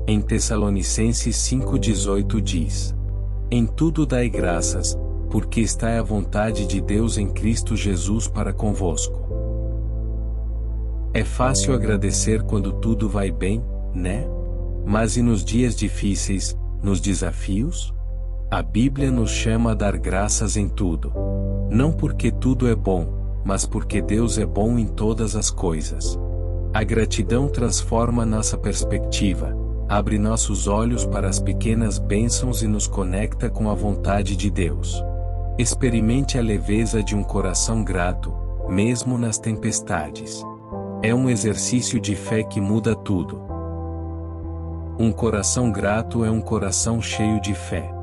Em Tessalonicenses 5,18 diz: Em tudo dai graças, porque está a vontade de Deus em Cristo Jesus para convosco. É fácil agradecer quando tudo vai bem, né? Mas e nos dias difíceis, nos desafios? A Bíblia nos chama a dar graças em tudo. Não porque tudo é bom, mas porque Deus é bom em todas as coisas. A gratidão transforma nossa perspectiva, abre nossos olhos para as pequenas bênçãos e nos conecta com a vontade de Deus. Experimente a leveza de um coração grato, mesmo nas tempestades. É um exercício de fé que muda tudo. Um coração grato é um coração cheio de fé.